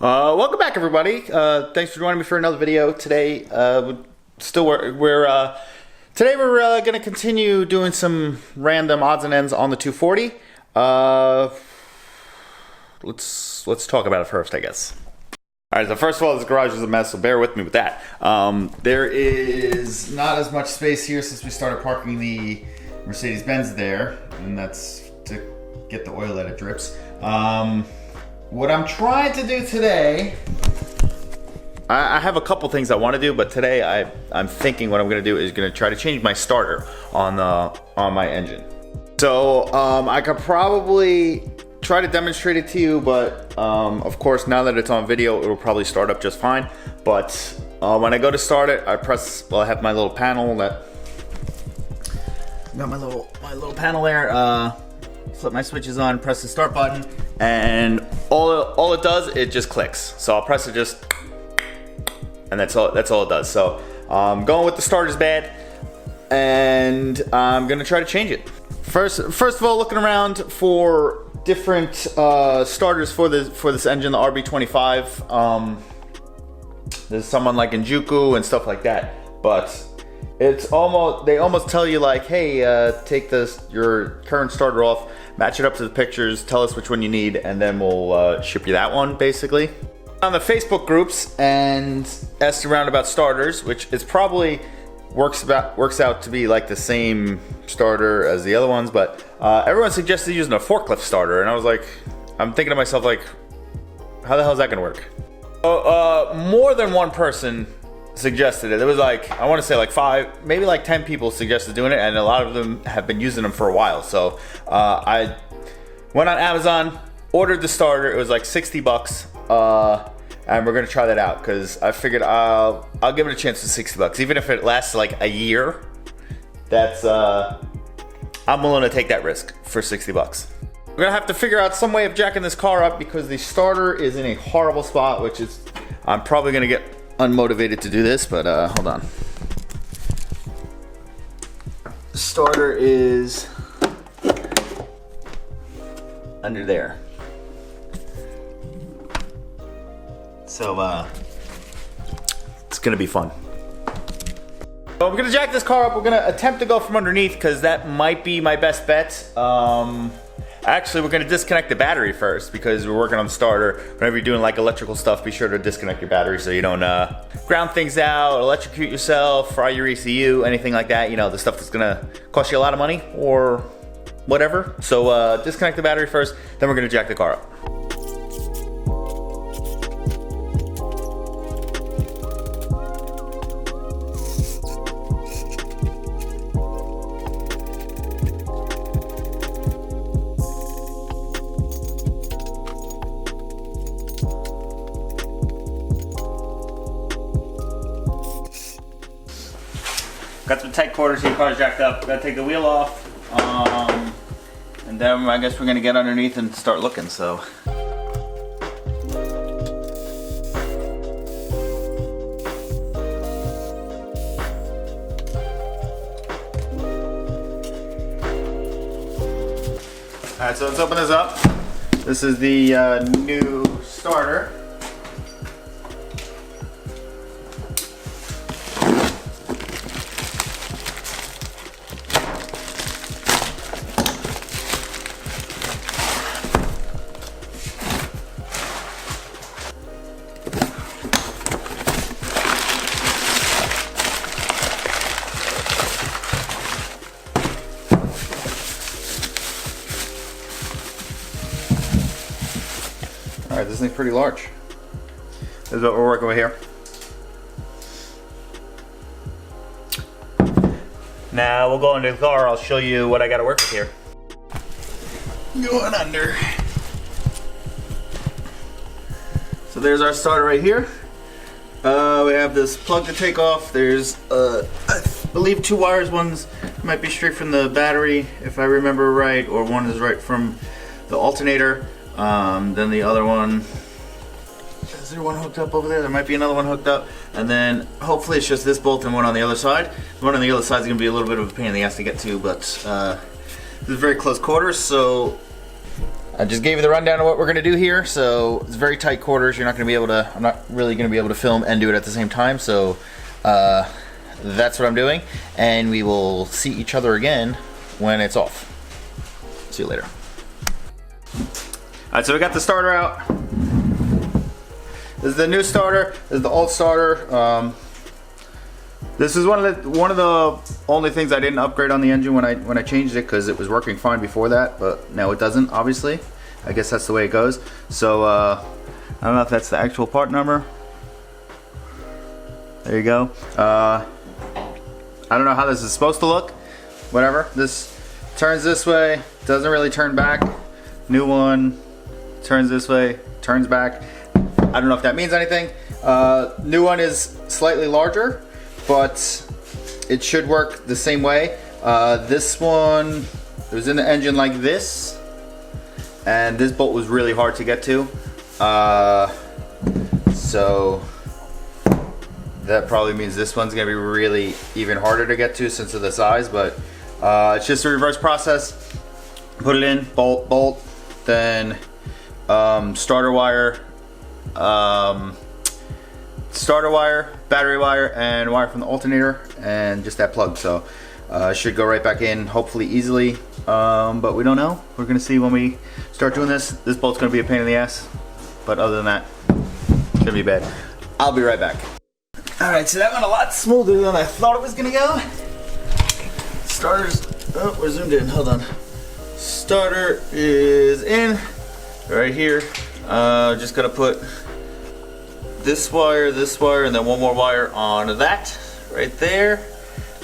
Welcome back, everybody. Thanks for joining me for another video. Today, today we're going to continue doing some random odds and ends on the 240. Let's talk about it first, I guess. All right. So first of all, this garage is a mess, so bear with me with that. There is not as much space here since we started parking the Mercedes-Benz there, and that's to get the oil that it drips. What I'm trying to do today, I have a couple things I want to do, but today I'm thinking what I'm going to do is going to try to change my starter on my engine. So I could probably try to demonstrate it to you, but of course now that it's on video, it will probably start up just fine. But when I go to start it, I press. Well, I have my little panel that got my little panel there. Flip my switches on, press the start button, and all it does, it just clicks. So I'll press it just, and that's all it does. So going with the starter's bad, and I'm gonna try to change it. First of all, looking around for different starters for this engine, the rb25. There's someone like Enjuku and stuff like that, but they almost tell you like, hey, take your current starter off, match it up to the pictures, tell us which one you need, and then we'll ship you that one, basically. On the Facebook groups and asked around about starters, which is probably works out to be like the same starter as the other ones, but everyone suggested using a forklift starter, and I was like, I'm thinking to myself like, how the hell is that gonna work? More than one person suggested it. There was like, I want to say like 5, maybe like 10 people suggested doing it, and a lot of them have been using them for a while. So I went on Amazon, ordered the starter. It was like 60 bucks, and we're gonna try that out because I figured I'll give it a chance for 60 bucks, even if it lasts like a year. That's I'm willing to take that risk for 60 bucks. We're gonna have to figure out some way of jacking this car up because the starter is in a horrible spot, which is I'm probably gonna get unmotivated to do this, but hold on. The starter is under there. So it's gonna be fun. So we're gonna jack this car up. We're gonna attempt to go from underneath because that might be my best bet. Actually, we're gonna disconnect the battery first because we're working on the starter. Whenever you're doing like electrical stuff, be sure to disconnect your battery so you don't ground things out, electrocute yourself, fry your ECU, anything like that. You know, the stuff that's gonna cost you a lot of money or whatever. So disconnect the battery first, then we're gonna jack the car up. Got some tight quarters here, car's jacked up. Gotta take the wheel off. And then I guess we're gonna get underneath and start looking, so. Alright, so let's open this up. This is the new starter. Alright, this thing's pretty large. This is what we're working with here. Now we'll go into the car, I'll show you what I gotta work with here. Going under. So there's our starter right here. We have this plug to take off. There's, I believe 2 wires. One's might be straight from the battery, if I remember right, or one is right from the alternator. Then the other one, is there one hooked up over there? There might be another one hooked up. And then hopefully it's just this bolt and one on the other side. The one on the other side is going to be a little bit of a pain in the ass to get to, but this is very close quarters, so I just gave you the rundown of what we're gonna do here. So it's very tight quarters. You're not gonna be able to, I'm not really gonna be able to film and do it at the same time. So that's what I'm doing. And we will see each other again when it's off. See you later. All right, so we got the starter out. This is the new starter. This is the old starter. This is one of the only things I didn't upgrade on the engine when I changed it, because it was working fine before that, but now it doesn't, obviously. I guess that's the way it goes. So I don't know if that's the actual part number. There you go. I don't know how this is supposed to look. Whatever. This turns this way, doesn't really turn back. New one turns this way, turns back. I don't know if that means anything. New one is slightly larger, but it should work the same way. This one, it was in the engine like this, and this bolt was really hard to get to. So that probably means this one's gonna be really even harder to get to since of the size, but it's just a reverse process. Put it in, bolt, then starter wire, battery wire, and wire from the alternator, and just that plug. So it should go right back in, hopefully easily, but we don't know. We're gonna see when we start doing this. This bolt's gonna be a pain in the ass, but other than that, it's gonna be bad. I'll be right back. All right, so that went a lot smoother than I thought it was gonna go. Starter's, oh, we're zoomed in, hold on. Starter is in, right here. Just gotta put this wire, and then one more wire on that, right there.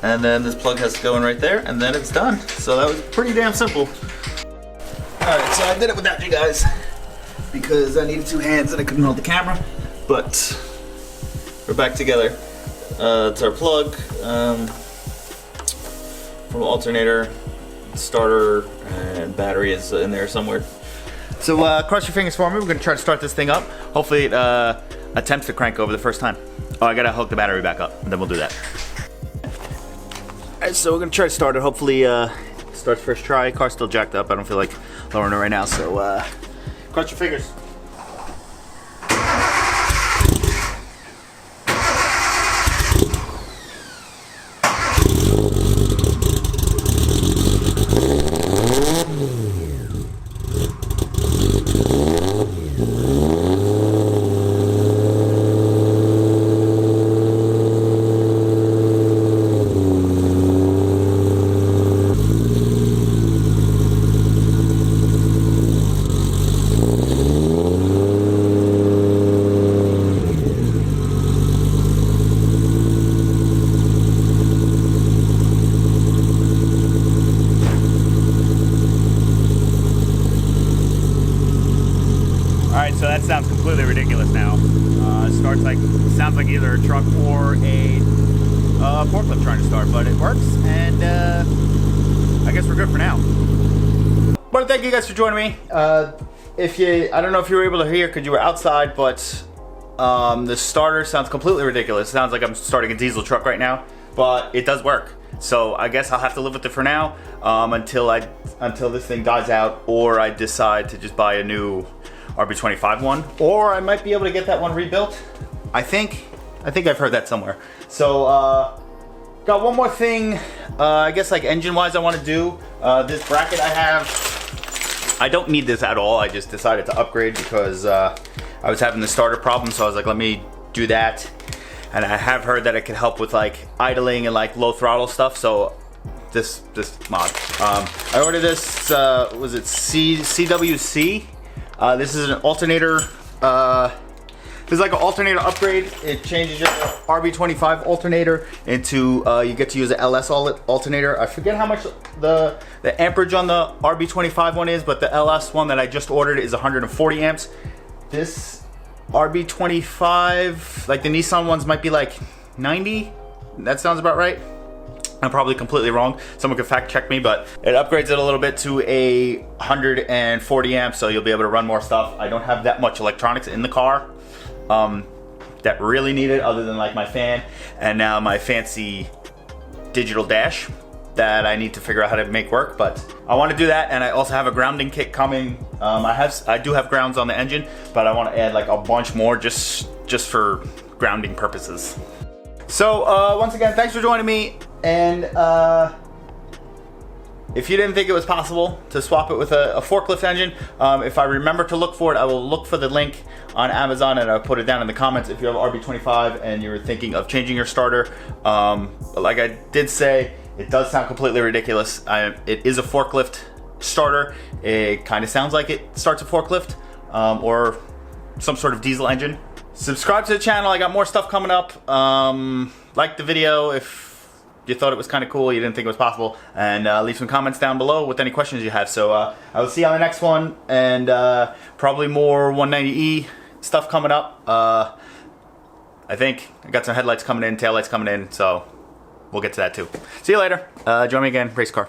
And then this plug has to go in right there, and then it's done. So that was pretty damn simple. All right, so I did it without you guys because I needed two hands and I couldn't hold the camera, but we're back together. It's our plug from alternator, starter, and battery is in there somewhere. So cross your fingers for me. We're gonna try to start this thing up. Hopefully it attempts to crank over the first time. Oh, I gotta hook the battery back up, and then we'll do that. Alright, so we're gonna try to start it. Hopefully starts first try. Car's still jacked up. I don't feel like lowering it right now, so cross your fingers. So that sounds completely ridiculous now. Sounds like either a truck or a forklift trying to start, but it works, and I guess we're good for now. But thank you guys for joining me. I don't know if you were able to hear because you were outside, but the starter sounds completely ridiculous. It sounds like I'm starting a diesel truck right now, but it does work. So I guess I'll have to live with it for now until this thing dies out, or I decide to just buy a new rb25 one, or I might be able to get that one rebuilt. I think I've heard that somewhere. So got one more thing, I guess like engine wise I want to do. This bracket I have, I don't need this at all. I just decided to upgrade because I was having the starter problem, so I was like, let me do that. And I have heard that it can help with like idling and like low throttle stuff. So this mod, I ordered this, was it CWC? This is an alternator, this is like an alternator upgrade. It changes your rb25 alternator into, you get to use an LS alternator. I forget how much the amperage on the rb25 one is, but the LS one that I just ordered is 140 amps. This rb25, like the Nissan ones might be like 90. That sounds about right. I'm probably completely wrong. Someone could fact check me, but it upgrades it a little bit to a 140 amps, so you'll be able to run more stuff. I don't have that much electronics in the car that really need it, other than like my fan and now my fancy digital dash. that I need to figure out how to make work, but I want to do that. And I also have a grounding kit coming. I do have grounds on the engine, but I want to add like a bunch more just for grounding purposes. So once again, thanks for joining me. And if you didn't think it was possible to swap it with a forklift engine, if I remember to look for it, I will look for the link on Amazon and I'll put it down in the comments if you have RB25 and you're thinking of changing your starter. Like I did say, it does sound completely ridiculous. It is a forklift starter. It kind of sounds like it starts a forklift or some sort of diesel engine. Subscribe to the channel. I got more stuff coming up. Like the video if you thought it was kind of cool, you didn't think it was possible, and leave some comments down below with any questions you have. So I will see you on the next one, and probably more 190E stuff coming up. I think I got some headlights coming in, taillights coming in, so we'll get to that too. See you later. Join me again, race car.